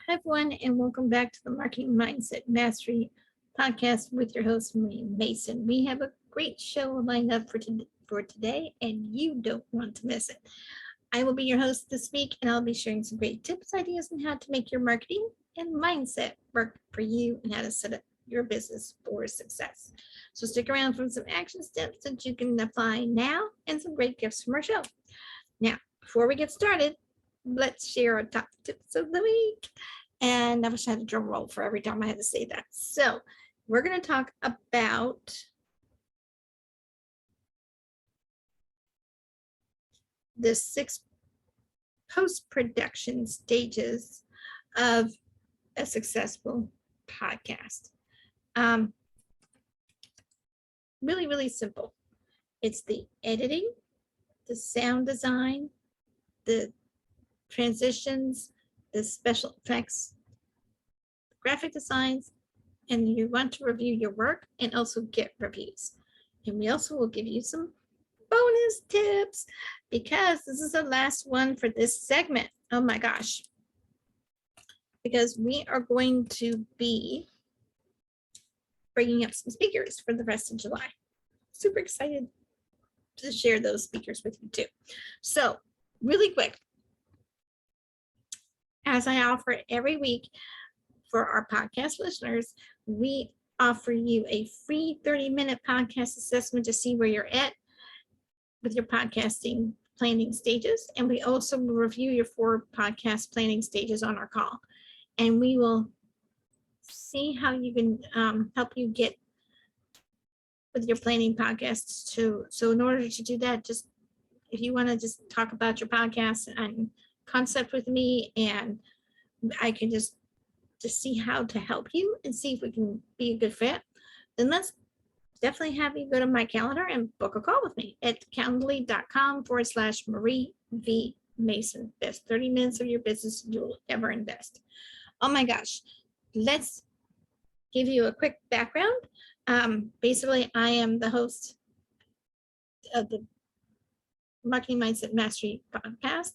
Hi, everyone, and welcome back to the Marketing Mindset Mastery podcast with your host, Marie Mason. We have a great show lined up for today, and you don't want to miss it. I will be your host this week, and I'll be sharing some great tips, ideas, on how to make your marketing and mindset work for you and how to set up your business for success. So stick around for some action steps that you can apply now and some great gifts from our show. Now, before we get started, let's share our top tips of the week. And I wish I had a drum roll for every time I had to say that. So we're going to talk about the 6 post-production stages of a successful podcast. Really, really simple. It's the editing, the sound design, the transitions, the special effects, graphic designs, and you want to review your work and also get reviews. And we also will give you some bonus tips because this is the last one for this segment. Oh my gosh. Because we are going to be bringing up some speakers for the rest of July. Super excited to share those speakers with you too. So really quick, as I offer every week for our podcast listeners, we offer you a free 30-minute podcast assessment to see where you're at with your podcasting planning stages. And we also will review your 4 podcast planning stages on our call. And we will see how you can help you get with your planning podcasts too. So in order to do that, just if you want to just talk about your podcast and concept with me, and I can just see how to help you and see if we can be a good fit, then let's definitely have you go to my calendar and book a call with me at calendly.com/Marie V Mason. Best 30 minutes of your business you'll ever invest. Oh my gosh. Let's give you a quick background. Basically, I am the host of the Marketing Mindset Mastery podcast.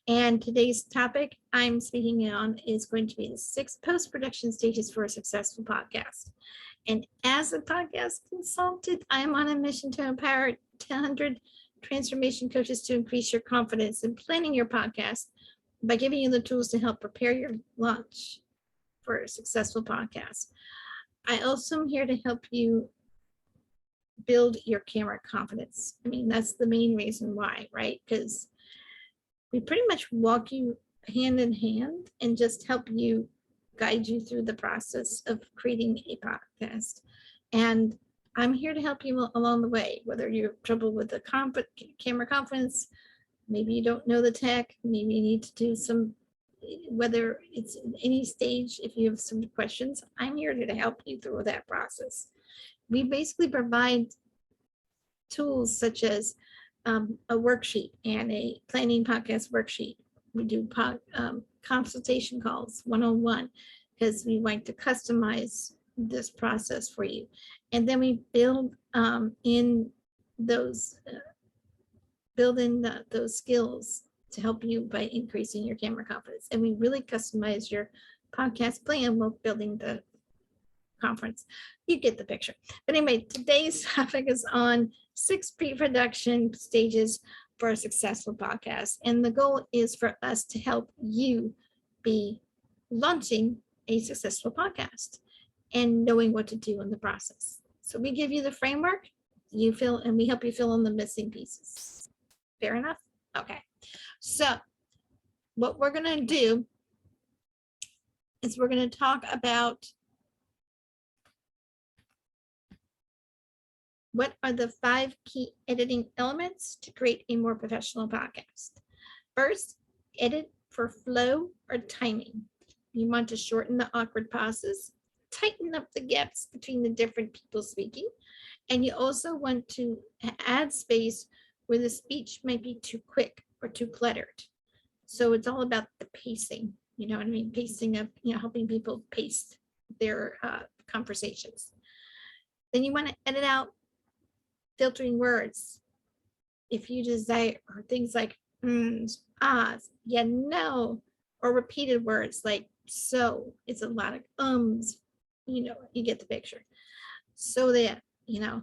And today's topic I'm speaking on is going to be the 6 post-production stages for a successful podcast. And as a podcast consultant, I am on a mission to empower 100 transformation coaches to increase your confidence in planning your podcast by giving you the tools to help prepare your launch for a successful podcast. I also am here to help you build your camera confidence. I mean, that's the main reason why, right? Because we pretty much walk you hand in hand and just help you guide you through the process of creating a podcast. And I'm here to help you along the way, whether you have trouble with the camera confidence, maybe you don't know the tech, maybe you need to do some, whether it's in any stage, if you have some questions, I'm here to help you through that process. We basically provide tools such as a worksheet and a planning podcast worksheet. We do consultation calls one-on-one because we want to customize this process for you. And then we build in those skills to help you by increasing your camera confidence. And we really customize your podcast plan while building the conference. You get the picture. But anyway, today's topic is on 6 pre-production stages for a successful podcast. And the goal is for us to help you be launching a successful podcast and knowing what to do in the process. So we give you the framework, and we help you fill in the missing pieces. Fair enough? Okay. So what we're going to do is we're going to talk about what are the 5 key editing elements to create a more professional podcast. First, edit for flow or timing. You want to shorten the awkward pauses, tighten up the gaps between the different people speaking, and you also want to add space where the speech might be too quick or too cluttered. So it's all about the pacing, you know what I mean? Pacing of, helping people pace their conversations. Then you want to edit out filtering words. If you desire, or things like ahs, yeah, no, or repeated words like So it's a lot of you get the picture. So that, a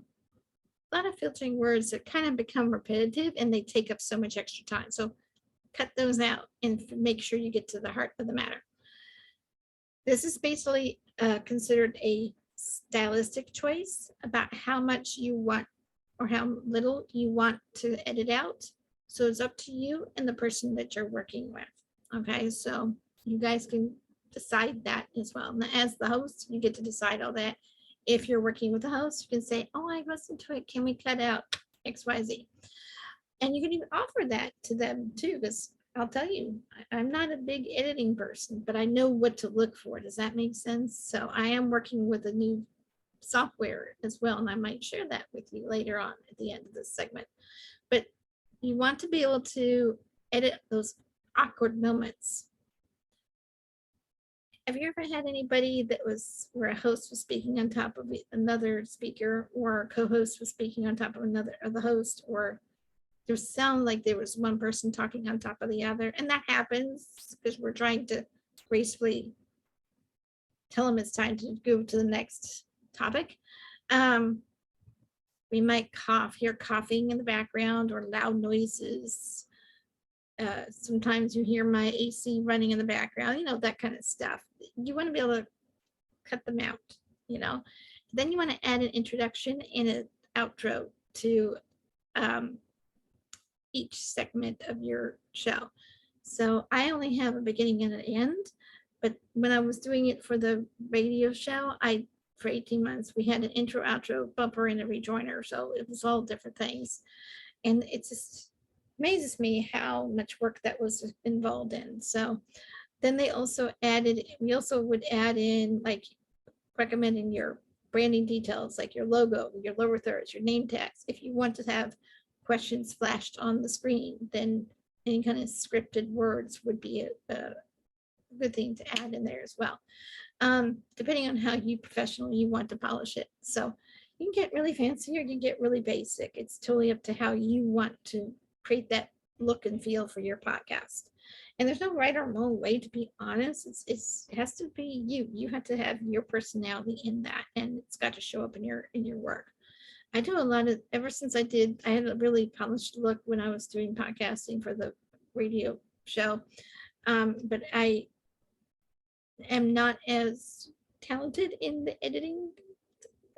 lot of filtering words that kind of become repetitive and they take up so much extra time. So cut those out and make sure you get to the heart of the matter. This is basically considered a stylistic choice about how much you want or how little you want to edit out. So it's up to you and the person that you're working with. Okay, so you guys can decide that as well. And as the host, you get to decide all that. If you're working with the host, you can say, oh, I listened to it. Can we cut out XYZ? And you can even offer that to them too, because I'll tell you, I'm not a big editing person, but I know what to look for. Does that make sense? So I am working with a new software as well, and I might share that with you later on at the end of this segment. But you want to be able to edit those awkward moments. Have you ever had anybody that was where a host was speaking on top of another speaker, or a co-host was speaking on top of another of the host, or there sound like there was one person talking on top of the other, and that happens because we're trying to gracefully tell them it's time to go to the next topic. We might hear coughing in the background or loud noises. Sometimes you hear my AC running in the background, that kind of stuff. You want to be able to cut them out, Then you want to add an introduction and an outro to each segment of your show. So I only have a beginning and an end, but when I was doing it for the radio show, for 18 months, we had an intro, outro, bumper, and a rejoiner. So it was all different things. And it just amazes me how much work that was involved in. So then we also would add in like recommending your branding details, like your logo, your lower thirds, your name tags. If you want to have questions flashed on the screen, then any kind of scripted words would be a good thing to add in there as well, depending on how professionally you want to polish it. So you can get really fancy or you can get really basic. It's totally up to how you want to create that look and feel for your podcast. And there's no right or wrong way, to be honest. It has to be you. You have to have your personality in that, and it's got to show up in your work. I do a lot of, ever since I had a really polished look when I was doing podcasting for the radio show. But I am not as talented in the editing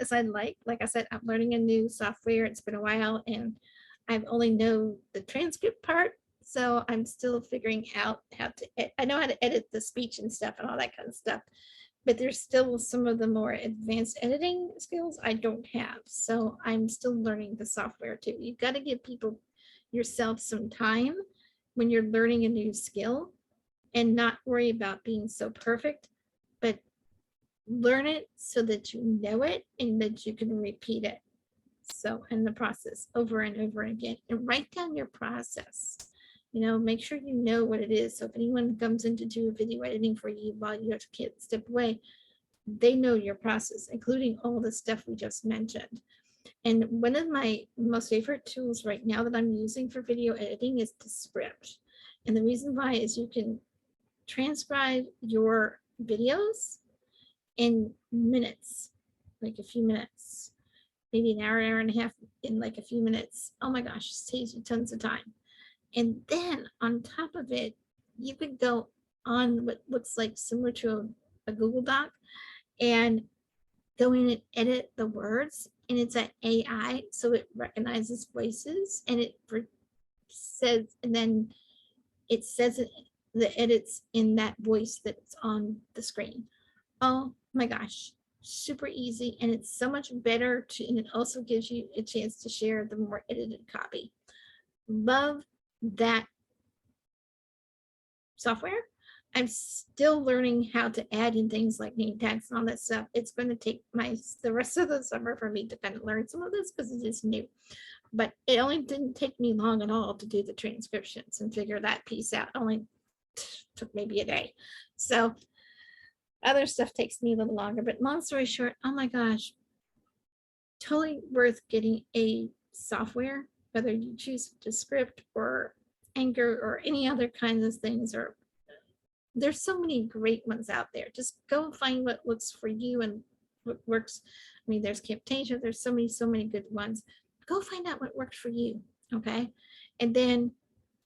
as I'd like. Like I said, I'm learning a new software. It's been a while and I've only know the transcript part. So I'm still figuring out I know how to edit the speech and stuff and all that kind of stuff, but there's still some of the more advanced editing skills I don't have. So I'm still learning the software too. You've got to give yourself some time when you're learning a new skill and not worry about being so perfect, but learn it so that you know it and that you can repeat it. So in the process over and over again, and write down your process. Make sure you know what it is. So if anyone comes in to do a video editing for you while you have to step away, they know your process, including all the stuff we just mentioned. And one of my most favorite tools right now that I'm using for video editing is Descript. And the reason why is you can transcribe your videos in minutes, like a few minutes, maybe an hour and a half in like a few minutes. Oh my gosh, it saves you tons of time. And then on top of it, you could go on what looks like similar to a Google Doc and go in and edit the words. And it's an AI, so it recognizes voices and it says, and then it says it, the edits in that voice that's on the screen. Oh my gosh, super easy. And it's so much better and it also gives you a chance to share the more edited copy. Love that software. I'm still learning how to add in things like name tags and all that stuff. It's going to take the rest of the summer for me to kind of learn some of this because it is new. But it only didn't take me long at all to do the transcriptions and figure that piece out. It only took maybe a day. So other stuff takes me a little longer. But long story short, oh my gosh, totally worth getting a software, whether you choose Descript or Anchor or any other kinds of things, or There's so many great ones out there. Just go find what looks for you and what works. I mean, there's Camtasia, there's so many good ones. Go find out what works for you. Okay. And then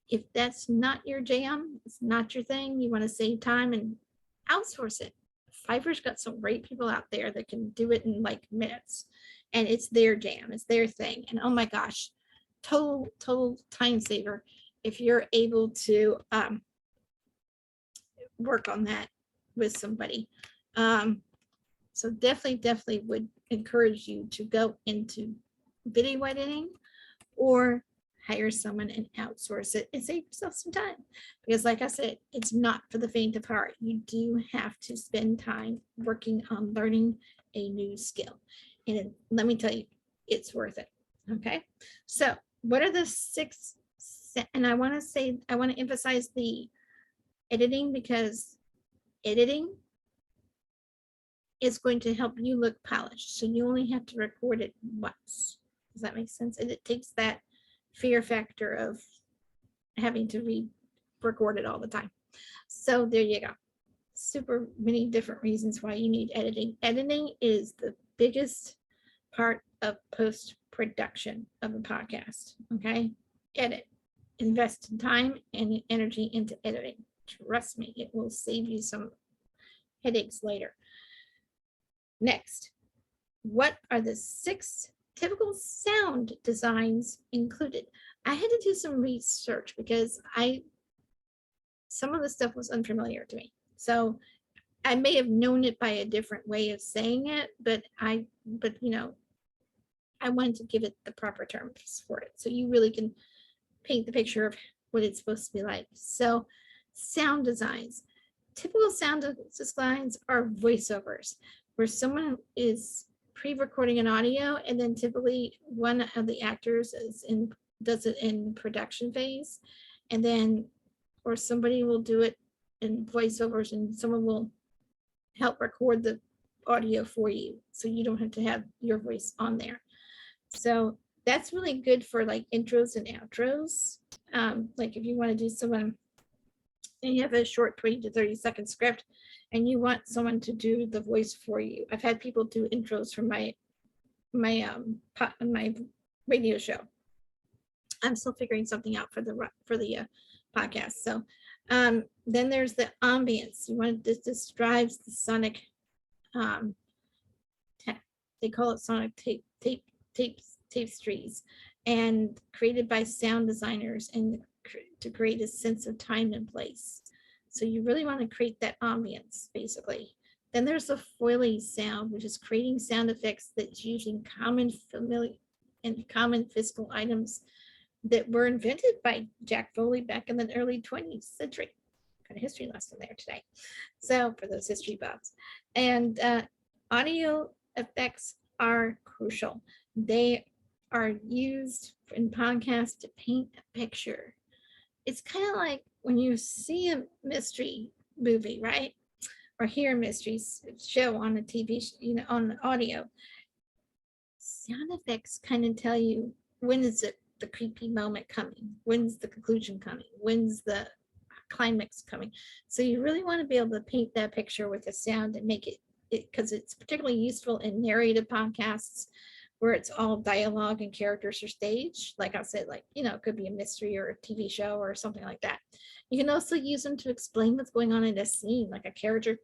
if that's not your jam, it's not your thing, you want to save time and outsource it. Fiverr's got some great people out there that can do it in like minutes, and it's their jam, it's their thing. And oh my gosh, total time saver if you're able to work on that with somebody. So definitely would encourage you to go into video editing or hire someone and outsource it and save yourself some time. Because like I said, it's not for the faint of heart. You do have to spend time working on learning a new skill. And let me tell you, it's worth it. Okay. So what are the 6, and I want to emphasize the editing, because editing is going to help you look polished. So you only have to record it once. Does that make sense? And it takes that fear factor of having to re-record it all the time. So there you go. Super many different reasons why you need editing. Editing is the biggest part of post-production of a podcast. Okay. Edit. Invest in time and energy into editing. Trust me, it will save you some headaches later. Next, what are the 6 typical sound designs included? I had to do some research because some of the stuff was unfamiliar to me. So I may have known it by a different way of saying it, but you know, I wanted to give it the proper terms for it, so you really can paint the picture of what it's supposed to be like. So sound designs. Typical sound designs are voiceovers, where someone is pre-recording an audio, and then typically one of the actors does it in production phase, and then or somebody will do it in voiceovers, and someone will help record the audio for you, so you don't have to have your voice on there. So that's really good for like intros and outros. Like if you want to do someone and you have a short 20 to 30-second script and you want someone to do the voice for you. I've had people do intros for my radio show. I'm still figuring something out for the podcast. So then there's the ambience. You want this describes the sonic they call it sonic tapestries, and created by sound designers and to create a sense of time and place. So you really want to create that ambience, basically. Then there's the Foley sound, which is creating sound effects that's using common physical items that were invented by Jack Foley back in the early 20th century. Got a history lesson there today. So for those history buffs. And audio effects are crucial. They are used in podcasts to paint a picture. It's kind of like when you see a mystery movie, right? Or hear a mystery show on a TV, on the audio. Sound effects kind of tell you when is it the creepy moment coming, when's the conclusion coming, when's the climax coming. So you really want to be able to paint that picture with the sound and make it because it's particularly useful in narrative podcasts where it's all dialogue and characters are staged. Like I said, like, it could be a mystery or a TV show or something like that. You can also use them to explain what's going on in a scene, like a character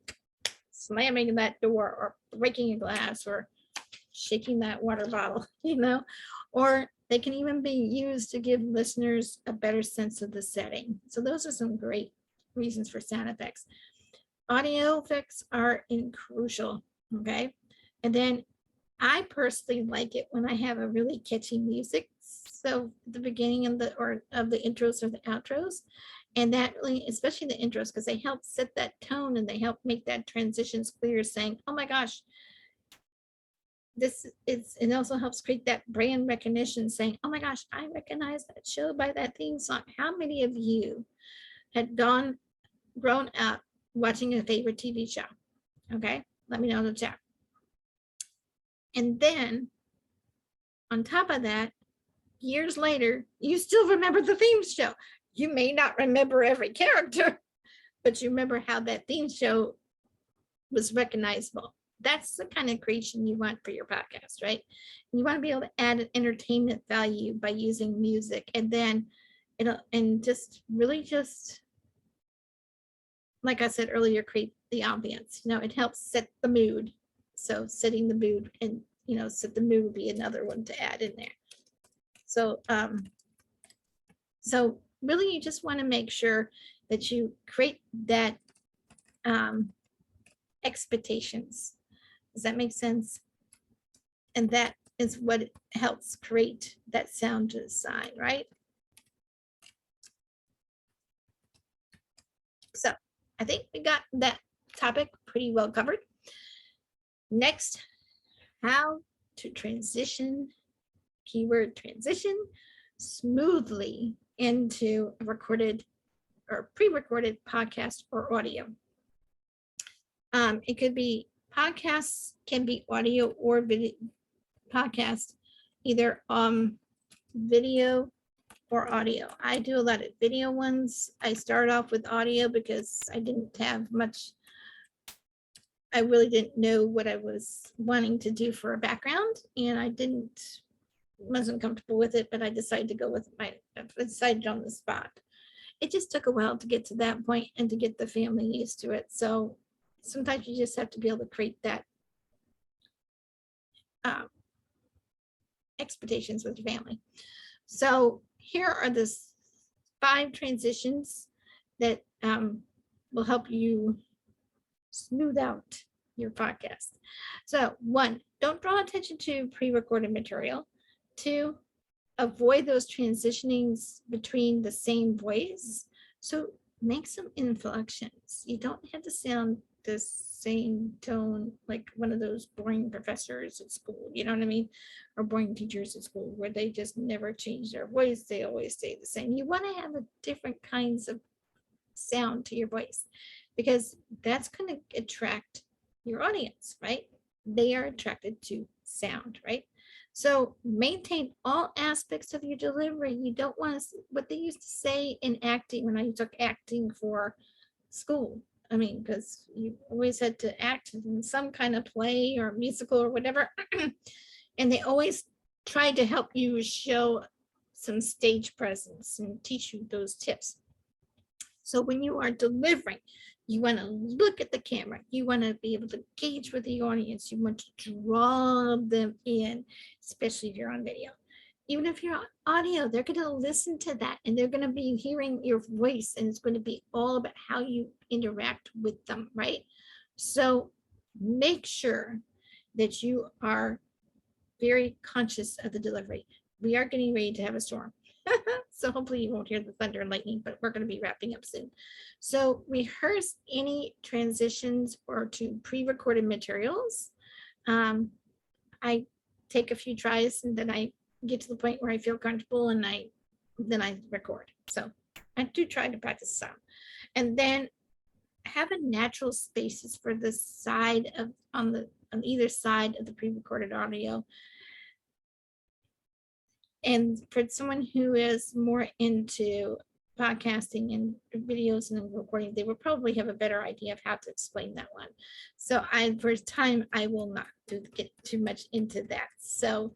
slamming that door or breaking a glass or shaking that water bottle, or they can even be used to give listeners a better sense of the setting. So those are some great reasons for sound effects. Audio effects are crucial, okay? And then I personally like it when I have a really catchy music. So the beginning of the intros or the outros, and that really, especially the intros, because they help set that tone and they help make that transitions clear, saying, "Oh my gosh, this is." It also helps create that brand recognition, saying, "Oh my gosh, I recognize that show by that theme song." How many of you had grown up watching a favorite TV show? Okay, let me know in the chat. And then on top of that, years later, you still remember the theme show. You may not remember every character, but you remember how that theme show was recognizable. That's the kind of creation you want for your podcast, right? You want to be able to add an entertainment value by using music, and then and just really just like I said earlier, create the ambience. It helps set the mood. So setting the mood and set the mood would be another one to add in there. So really you just want to make sure that you create that expectations. Does that make sense? And that is what helps create that sound design, right? So I think we got that topic pretty well covered. Next, how to transition, keyword transition, smoothly into a recorded or pre-recorded podcast or audio. It could be podcasts, can be audio or video podcast, either video or audio. I do a lot of video ones. I started off with audio because I didn't have much. I really didn't know what I was wanting to do for a background, and I wasn't comfortable with it, but I decided to go with I decided on the spot. It just took a while to get to that point and to get the family used to it. So sometimes you just have to be able to create that expectations with your family. So here are the 5 transitions that will help you smooth out your podcast. So 1, don't draw attention to pre-recorded material. 2, avoid those transitionings between the same voice. So make some inflections. You don't have to sound the same tone like one of those boring professors at school, you know what I mean? Or boring teachers at school where they just never change their voice. They always stay the same. You want to have a different kinds of sound to your voice because that's going to attract your audience, right? They are attracted to sound, right? So maintain all aspects of your delivery. You don't want to, what they used to say in acting when I took acting for school. I mean, because you always had to act in some kind of play or musical or whatever. And they always tried to help you show some stage presence and teach you those tips. So when you are delivering, you want to look at the camera. You want to be able to engage with the audience. You want to draw them in, especially if you're on video. Even if you're on audio, they're going to listen to that and they're going to be hearing your voice, and it's going to be all about how you interact with them, right? So make sure that you are very conscious of the delivery. We are getting ready to have a storm. So hopefully you won't hear the thunder and lightning, but we're going to be wrapping up soon. So rehearse any transitions or to pre-recorded materials. I take a few tries and then I get to the point where I feel comfortable and then I record. So I do try to practice some. And then have a natural spaces for the side of on either side of the pre-recorded audio. And for someone who is more into podcasting and videos and recording, they will probably have a better idea of how to explain that one. So for time, I will not get too much into that. So,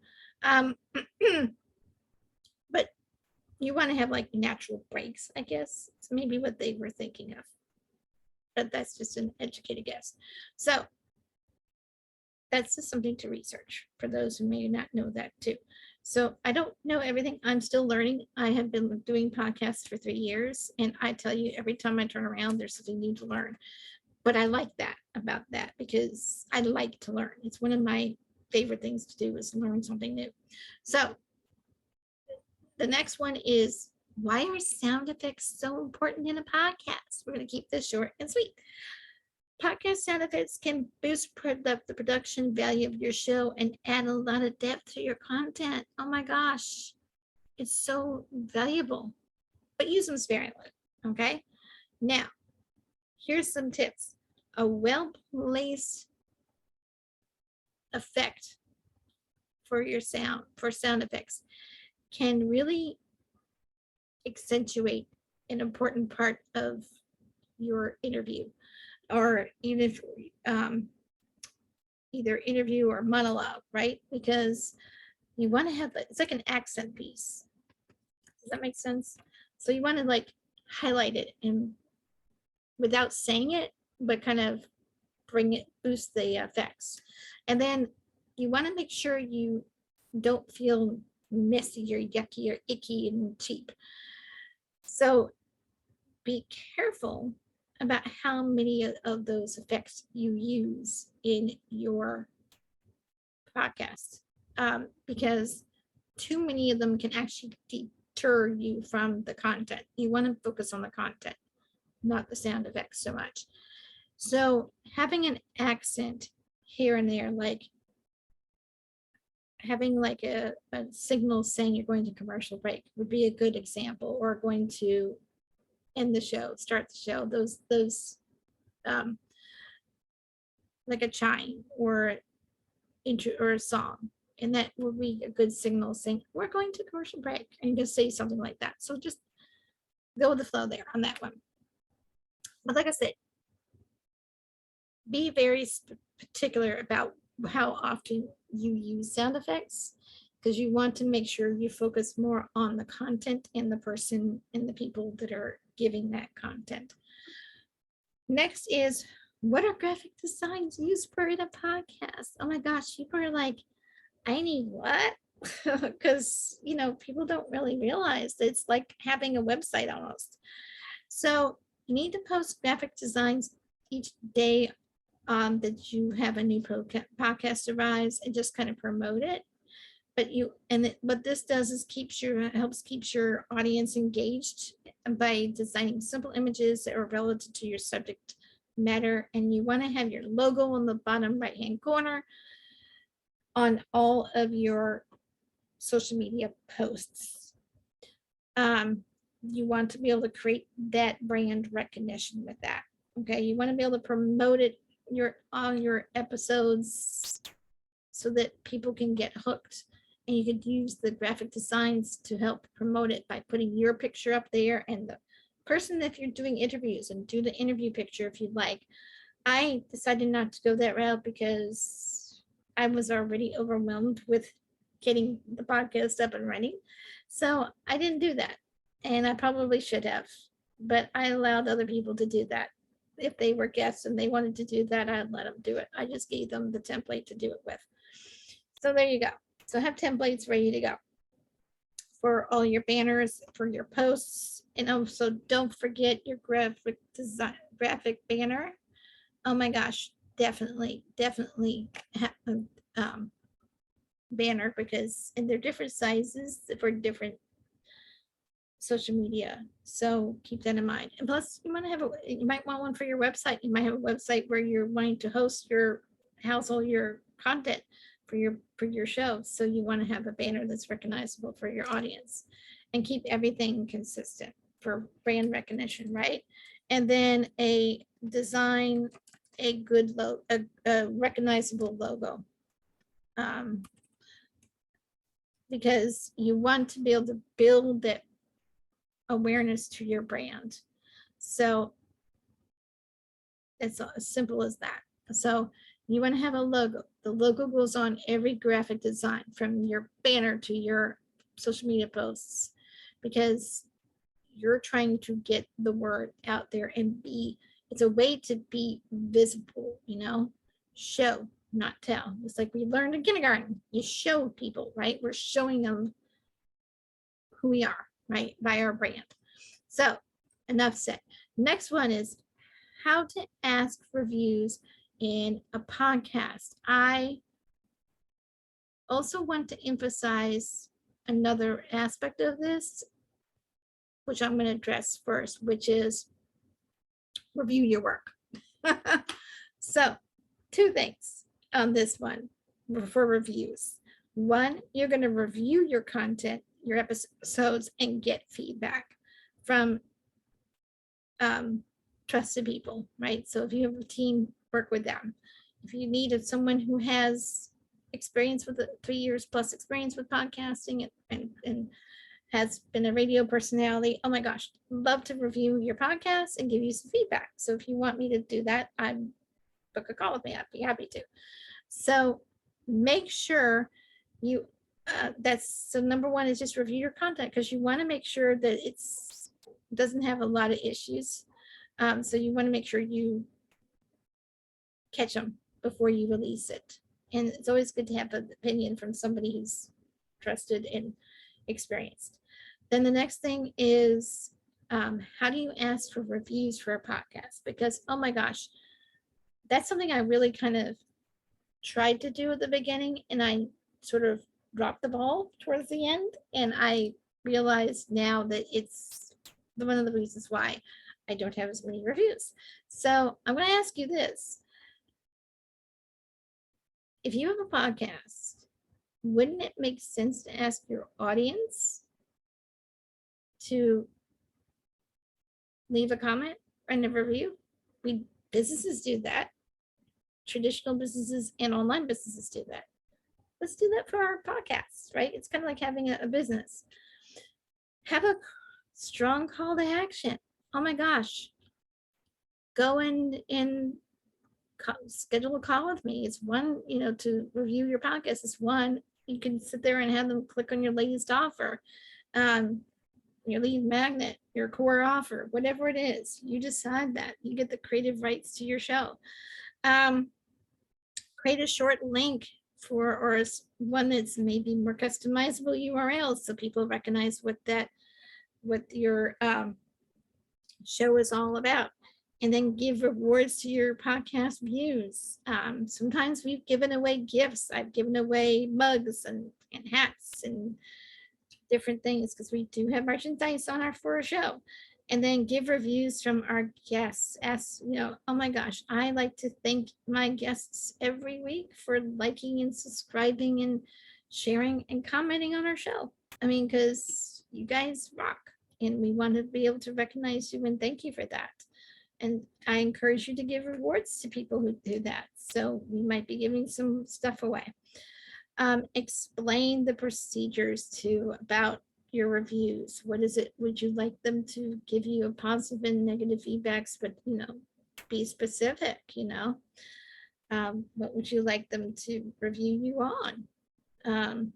but you want to have like natural breaks, I guess. It's maybe what they were thinking of. But that's just an educated guess. So that's just something to research for those who may not know that too. So I don't know everything. I'm still learning. I have been doing podcasts for 3 years, and I tell you, every time I turn around, there's something new to learn. But I like that about that because I like to learn. It's one of my favorite things to do is learn something new. So the next one is, why are sound effects so important in a podcast? We're going to keep this short and sweet. Podcast sound effects can boost the production value of your show and add a lot of depth to your content. Oh my gosh, it's so valuable, but use them sparingly, okay? Now, here's some tips. A well-placed effect for your sound, for sound effects, can really accentuate an important part of your interview, or even if either interview or monologue, right? Because you want to have, it's like an accent piece. Does that make sense? So you want to like highlight it and without saying it, but kind of bring it, boost the effects. And then you want to make sure you don't feel messy or yucky or icky and cheap. So be careful about how many of those effects you use in your podcast, because too many of them can actually deter you from the content. You want to focus on the content, not the sound effects so much. So having an accent here and there, like having like a signal saying you're going to commercial break would be a good example, or going to end the show, start the show, those like a chime or intro or a song. And that would be a good signal saying we're going to commercial break, and just say something like that. So just go with the flow there on that one. But like I said, be very particular about how often you use sound effects, because you want to make sure you focus more on the content and the person and the people that are giving that content. Next is, what are graphic designs used for in a podcast? Oh my gosh, people are like, I need what? Because, you know, people don't really realize that it's like having a website almost. So you need to post graphic designs each day that you have a new podcast arrives, and just kind of promote it. But what this does is helps keeps your audience engaged by designing simple images that are relative to your subject matter. And you want to have your logo on the bottom right hand corner on all of your social media posts. You want to be able to create that brand recognition with that. Okay, you want to be able to promote it on your episodes so that people can get hooked, and you could use the graphic designs to help promote it by putting your picture up there, and the person, if you're doing interviews, and do the interview picture if you'd like. I decided not to go that route because I was already overwhelmed with getting the podcast up and running. So I didn't do that, and I probably should have, but I allowed other people to do that. If they were guests and they wanted to do that, I'd let them do it. I just gave them the template to do it with. So there you go. So have templates ready to go for all your banners, for your posts. And also don't forget your graphic banner. Oh my gosh, definitely have a banner, because and they're different sizes for different social media. So keep that in mind. And plus, you might want one for your website. You might have a website where you're wanting to host your your content for your show. So you want to have a banner that's recognizable for your audience, and keep everything consistent for brand recognition, right? And then design a good a recognizable logo. Because you want to be able to build that awareness to your brand. So it's as simple as that. So you want to have a logo. The logo goes on every graphic design, from your banner to your social media posts, because you're trying to get the word out there and it's a way to be visible, show, not tell. It's like we learned in kindergarten. You show people, right? We're showing them who we are, right? By our brand. So enough said. Next one is how to ask for views in a podcast. I also want to emphasize another aspect of this, which I'm going to address first, which is review your work. So 2 things on this one for reviews. One, you're going to review your content, your episodes, and get feedback from trusted people, right? So if you have a team, work with them. If you need someone who has experience with 3 years plus experience with podcasting and has been a radio personality. Oh my gosh, love to review your podcast and give you some feedback. So if you want me to do that, I'm book a call with me. I'd be happy to. So make sure you that's so number one is just review your content because you want to make sure that it's doesn't have a lot of issues. So you want to make sure you catch them before you release it. And it's always good to have an opinion from somebody who's trusted and experienced. Then the next thing is how do you ask for reviews for a podcast? Because, oh my gosh, that's something I really kind of tried to do at the beginning and I sort of dropped the ball towards the end. And I realized now that it's one of the reasons why I don't have as many reviews. So I'm going to ask you this. If you have a podcast, wouldn't it make sense to ask your audience to leave a comment and a review? Businesses do that. Traditional businesses and online businesses do that. Let's do that for our podcasts, right? It's kind of like having a business. Have a strong call to action. Oh my gosh. Go and schedule a call with me. It's one, to review your podcast. It's one, you can sit there and have them click on your latest offer, your lead magnet, your core offer, whatever it is. You decide that. You get the creative rights to your show. Create a short link or one that's maybe more customizable URLs so people recognize what your show is all about. And then give rewards to your podcast views. Sometimes we've given away gifts. I've given away mugs and hats and different things because we do have merchandise on for a show. And then give reviews from our guests. Ask, oh my gosh, I like to thank my guests every week for liking and subscribing and sharing and commenting on our show. I mean, because you guys rock and we want to be able to recognize you and thank you for that. And I encourage you to give rewards to people who do that. So we might be giving some stuff away. Explain the procedures about your reviews. What is it? Would you like them to give you a positive and negative feedbacks, but be specific, what would you like them to review you on?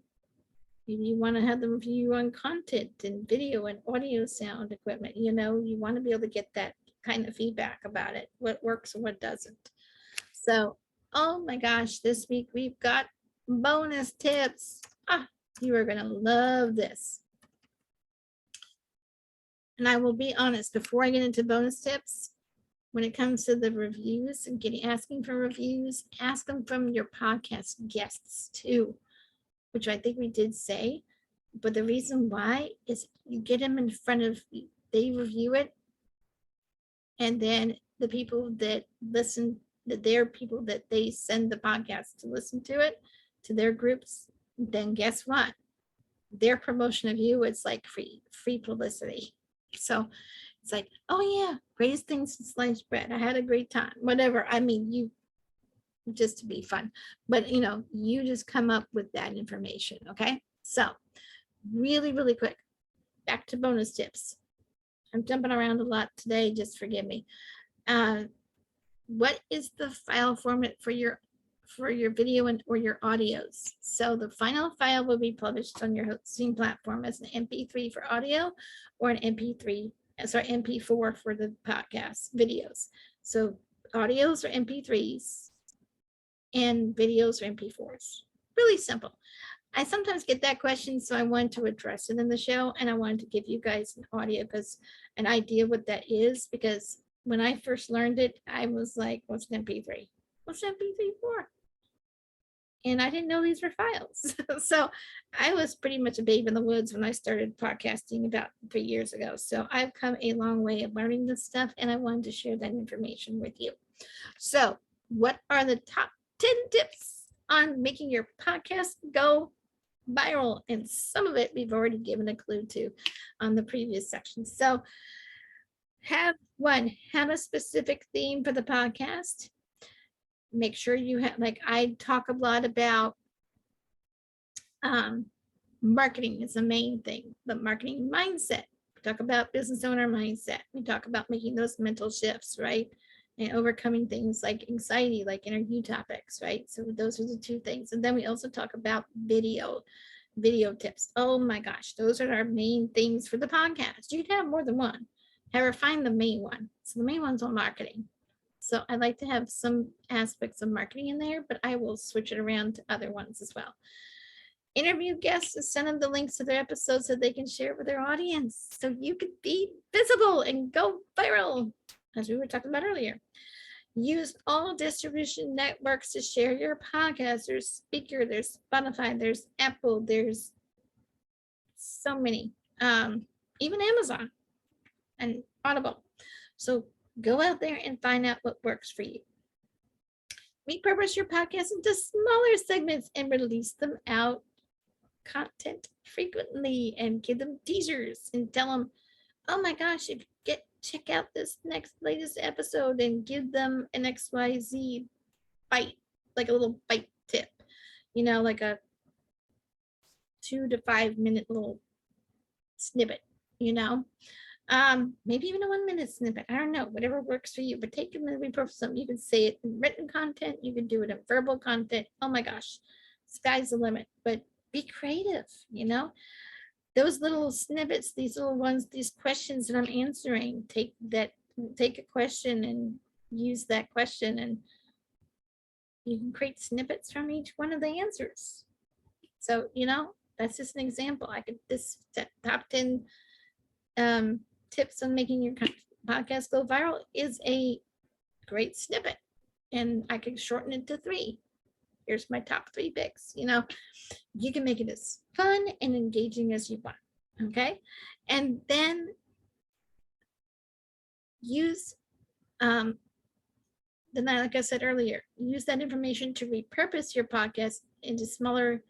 Maybe you want to have them review you on content and video and audio sound equipment. You want to be able to get that kind of feedback about it, what works and what doesn't. So, oh my gosh, this week we've got bonus tips. You are going to love this. And I will be honest, before I get into bonus tips, when it comes to the reviews and asking for reviews, ask them from your podcast guests too, which I think we did say. But the reason why is you get them in front of, they review it. And then the people that listen, they're people that they send the podcast to listen to it, to their groups, then guess what? Their promotion of you, it's like free publicity. So it's like, oh yeah, greatest thing since sliced bread. I had a great time. Whatever. I mean, you just to be fun, but you just come up with that information. Okay. So really, really quick, back to bonus tips. I'm jumping around a lot today. Just forgive me. What is the file format for your video or your audios? So the final file will be published on your hosting platform as an MP3 for audio or an MP4 for the podcast videos. So audios are MP3s and videos are MP4s. Really simple. I sometimes get that question, so I wanted to address it in the show, and I wanted to give you guys an idea what that is, because when I first learned it, I was like, what's an MP3? What's an MP3 for? And I didn't know these were files. So I was pretty much a babe in the woods when I started podcasting about 3 years ago. So I've come a long way of learning this stuff, and I wanted to share that information with you. So what are the top 10 tips on making your podcast go viral? And some of it we've already given a clue to on the previous section. So have a specific theme for the podcast. Make sure you have, like I talk a lot about marketing is the main thing, but marketing mindset. We talk about business owner mindset. We talk about making those mental shifts, right? And overcoming things like anxiety, like interview topics, right? So those are the two things. And then we also talk about video tips. Oh my gosh, those are our main things for the podcast. You can have more than one. However, find the main one. So the main one's on marketing. So I like to have some aspects of marketing in there, but I will switch it around to other ones as well. Interview guests and send them the links to their episodes so they can share it with their audience. So you could be visible and go viral, as we were talking about earlier. Use all distribution networks to share your podcast. There's Speaker, there's Spotify, there's Apple, there's so many, even Amazon and Audible. So go out there and find out what works for you. Repurpose your podcast into smaller segments and release them out content frequently and give them teasers and tell them, oh my gosh, if you check out this next latest episode and give them an XYZ bite, like a little bite tip, like a 2 to 5 minute little snippet, maybe even a 1 minute snippet. I don't know, whatever works for you, but take them and repurpose them. You can say it in written content, you can do it in verbal content. Oh my gosh, sky's the limit, but be creative, those little snippets, these little ones, these questions that I'm answering, take a question and use that question, and you can create snippets from each one of the answers. So, that's just an example. This top 10 tips on making your podcast go viral is a great snippet, and I could shorten it to 3. Here's my top 3 picks. You can make it as fun and engaging as you want. Okay. And then use, like I said earlier, use that information to repurpose your podcast into smaller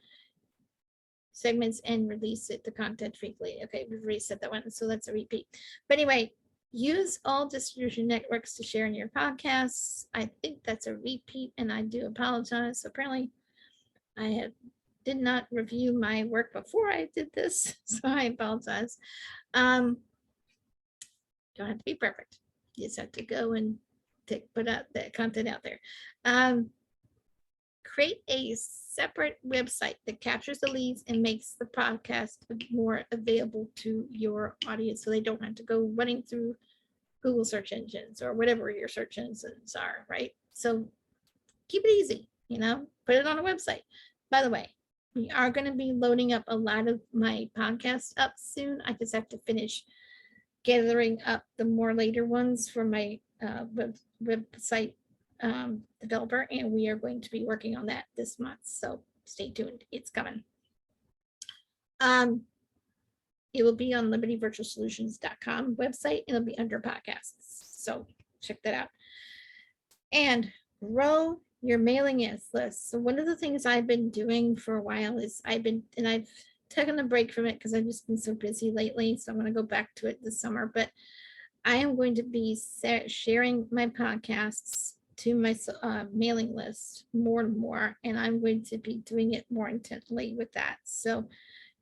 segments and release the content frequently. Okay, we've already said that one, so that's a repeat. But anyway, use all distribution networks to share in your podcasts. I think that's a repeat, and I do apologize. Apparently, I did not review my work before I did this, so I apologize. Don't have to be perfect. You just have to go and put out the content out there. Create a separate website that captures the leads and makes the podcast more available to your audience, so they don't have to go running through Google search engines or whatever your search engines are, right? So keep it easy, put it on a website. By the way, we are going to be loading up a lot of my podcasts up soon. I just have to finish gathering up the more later ones for my website developer, and we are going to be working on that this month. So stay tuned. It's coming. It will be on libertyvirtualsolutions.com website. It'll be under podcasts. So check that out. And grow your mailing list. So one of the things I've been doing for a while is I've taken a break from it because I've just been so busy lately. So I'm going to go back to it this summer. But I am going to be sharing my podcasts to my mailing list more and more. And I'm going to be doing it more intently with that. So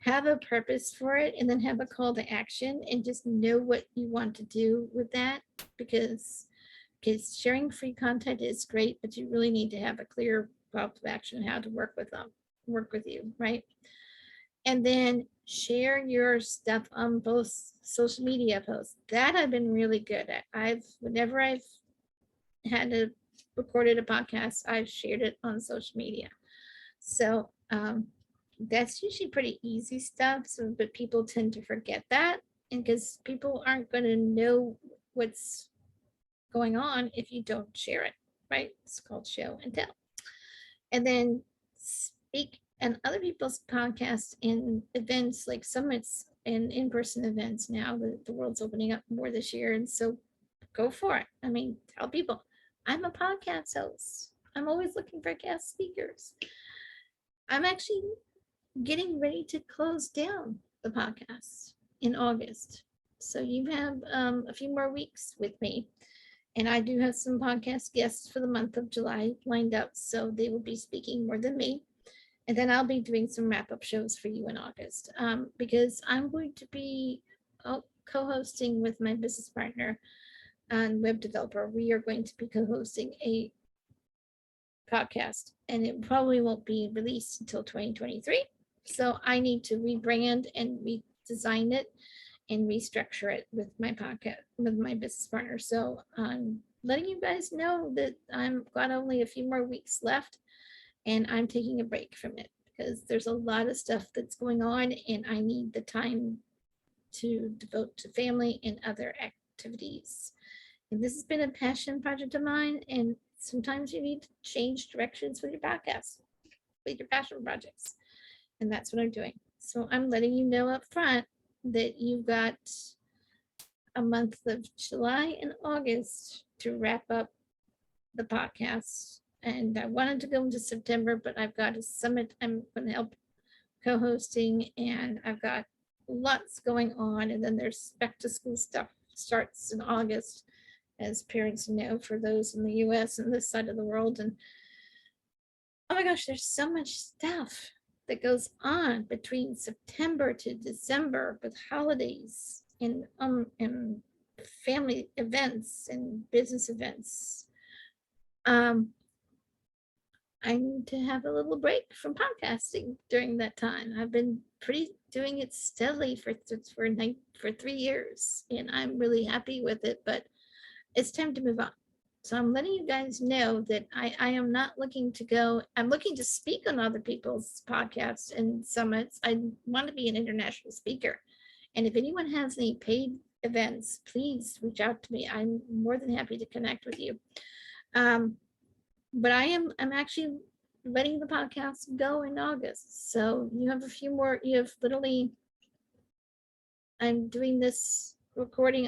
have a purpose for it, and then have a call to action, and just know what you want to do with that, because sharing free content is great, but you really need to have a clear call to action how to work with you, right? And then share your stuff on both social media posts. That I've been really good at. Whenever I've recorded a podcast, I've shared it on social media. So that's usually pretty easy stuff. So, but people tend to forget that, and because people aren't going to know what's going on if you don't share it, right? It's called show and tell. And then speak on other people's podcasts and events like summits and in-person events. Now the world's opening up more this year, and so go for it. I mean, tell people, I'm a podcast host. I'm always looking for guest speakers. I'm actually getting ready to close down the podcast in August. So you have a few more weeks with me. And I do have some podcast guests for the month of July lined up. So they will be speaking more than me. And then I'll be doing some wrap-up shows for you in August, because I'm going to be co-hosting with my business partner and web developer. We are going to be co-hosting a podcast, and it probably won't be released until 2023. So I need to rebrand and redesign it and restructure it with my podcast, with my business partner. So I'm letting you guys know that I'm got only a few more weeks left, and I'm taking a break from it because there's a lot of stuff that's going on, and I need the time to devote to family and other activities. And this has been a passion project of mine, and sometimes you need to change directions with your podcast, with your passion projects. And that's what I'm doing. So I'm letting you know up front that you've got a month of July and August to wrap up the podcast. And I wanted to go into September, but I've got a summit I'm going to help co-hosting, and I've got lots going on. And then there's back to school stuff starts in August, as parents know, for those in the US and this side of the world. And oh my gosh, there's so much stuff that goes on between September to December with holidays and family events and business events. I need to have a little break from podcasting during that time. I've been doing it steadily for 3 years, and I'm really happy with it, but it's time to move on. So I'm letting you guys know that I am not looking to go. I'm looking to speak on other people's podcasts and summits. I want to be an international speaker. And if anyone has any paid events, please reach out to me. I'm more than happy to connect with you. But I'm actually letting the podcast go in August. So you have a few more, you have literally, I'm doing this recording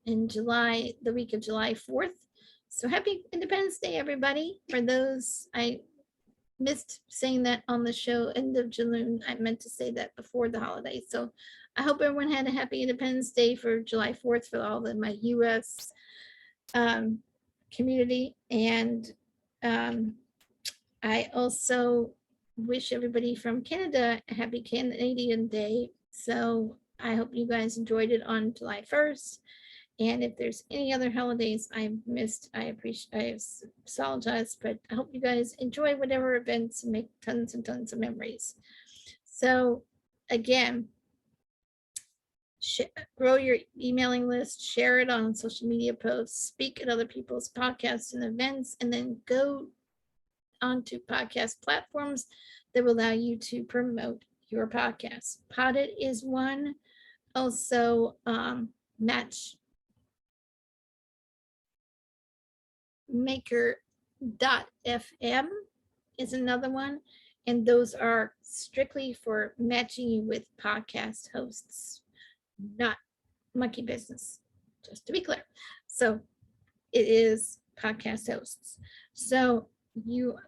in July, the week of July 4th. So happy Independence Day, everybody. For those, I missed saying that on the show, end of June. I meant to say that before the holiday. So I hope everyone had a happy Independence Day for July 4th for all of my US community. And I also wish everybody from Canada a happy Canadian Day. So I hope you guys enjoyed it on July 1st. And if there's any other holidays I missed, I apologize, but I hope you guys enjoy whatever events and make tons and tons of memories. So again, grow your emailing list, share it on social media posts, speak at other people's podcasts and events, and then go onto podcast platforms that will allow you to promote your podcast. Poddit is one. Also, Matchmaker.fm is another one. And those are strictly for matching you with podcast hosts, not monkey business, just to be clear. So it is podcast hosts. So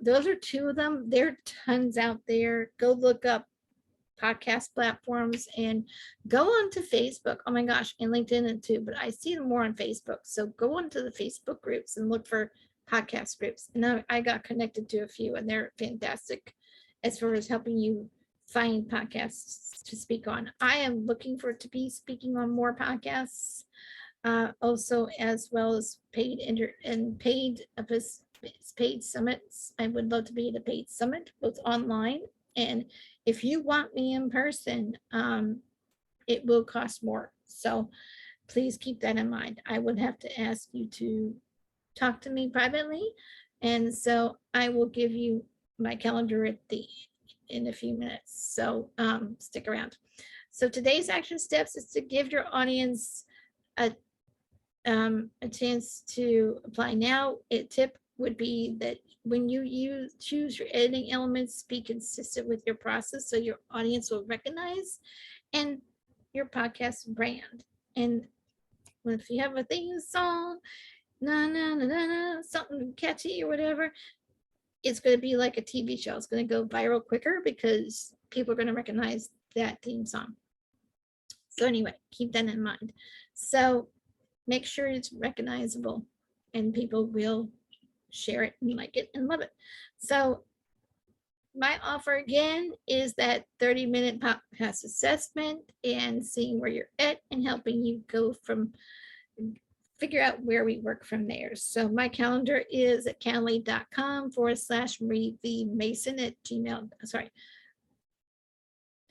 those are two of them. There are tons out there. Go look up podcast platforms and go onto Facebook. Oh my gosh, and LinkedIn too, but I see them more on Facebook. So go onto the Facebook groups and look for podcast groups. And I got connected to a few, and they're fantastic as far as helping you find podcasts to speak on. I am looking to be speaking on more podcasts, also as well as paid summits. I would love to be at a paid summit, both online, and if you want me in person, it will cost more. So please keep that in mind. I would have to ask you to talk to me privately. And so I will give you my calendar in a few minutes. So stick around. So today's action steps is to give your audience a chance to apply now. A tip would be that when you choose your editing elements, be consistent with your process so your audience will recognize and your podcast brand. And if you have a theme song, something catchy or whatever, it's going to be like a TV show. It's going to go viral quicker because people are going to recognize that theme song. So anyway, keep that in mind. So make sure it's recognizable and people will share it and like it and love it. So My offer again is that 30-minute podcast assessment and seeing where you're at and helping you go from figure out where we work from there. So my calendar is at calendly.com/Marie V Mason at Gmail. Sorry,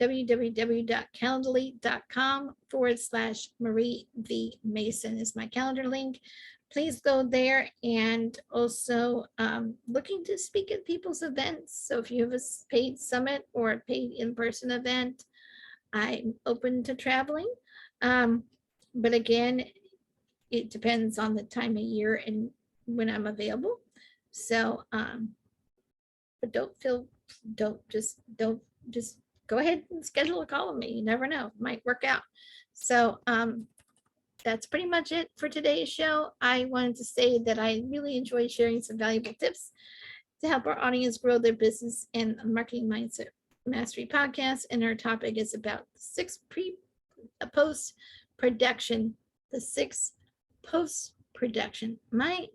www.calendly.com/Marie V Mason is my calendar link. Please go there, and also looking to speak at people's events. So if you have a paid summit or a paid in-person event, I'm open to traveling. But again, it depends on the time of year and when I'm available. So, but don't just go ahead and schedule a call with me. You never know, it might work out. So, that's pretty much it for today's show. I wanted to say that I really enjoy sharing some valuable tips to help our audience grow their business and marketing mindset mastery podcast. And our topic is about post production, the 6 post production. My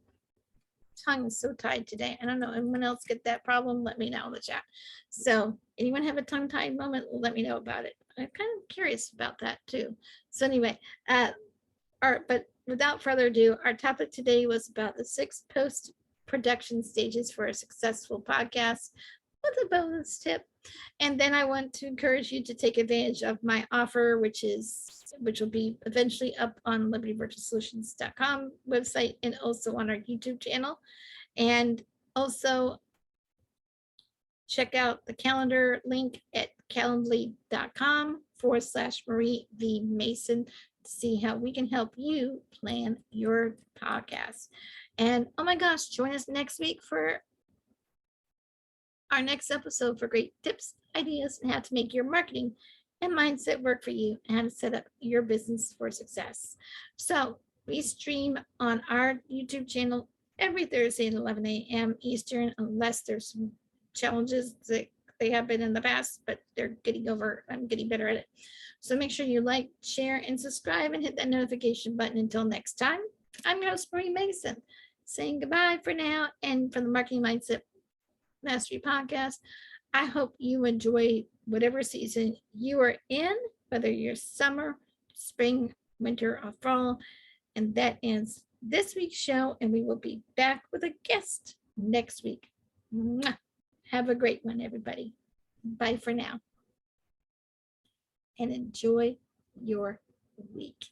tongue is so tied today. I don't know. Anyone else get that problem? Let me know in the chat. So, anyone have a tongue tied moment? Let me know about it. I'm kind of curious about that too. So, anyway, but without further ado, our topic today was about the 6 post production stages for a successful podcast with a bonus tip. And then I want to encourage you to take advantage of my offer, which will be eventually up on libertyvirtualsolutions.com website and also on our YouTube channel. And also check out the calendar link at calendly.com/Marie V Mason to see how we can help you plan your podcast. And oh my gosh, join us next week for our next episode for great tips, ideas, and how to make your marketing and mindset work for you and how to set up your business for success. So we stream on our YouTube channel every Thursday at 11 a.m. Eastern, unless there's some challenges that they have been in the past, but they're getting over. I'm getting better at it. So make sure you like, share, and subscribe and hit that notification button. Until next time, I'm your host, Marie Mason, saying goodbye for now. And from the Marketing Mindset Mastery Podcast, I hope you enjoy whatever season you are in, whether you're summer, spring, winter, or fall. And that ends this week's show, and we will be back with a guest next week. Mwah. Have a great one, everybody. Bye for now. And enjoy your week.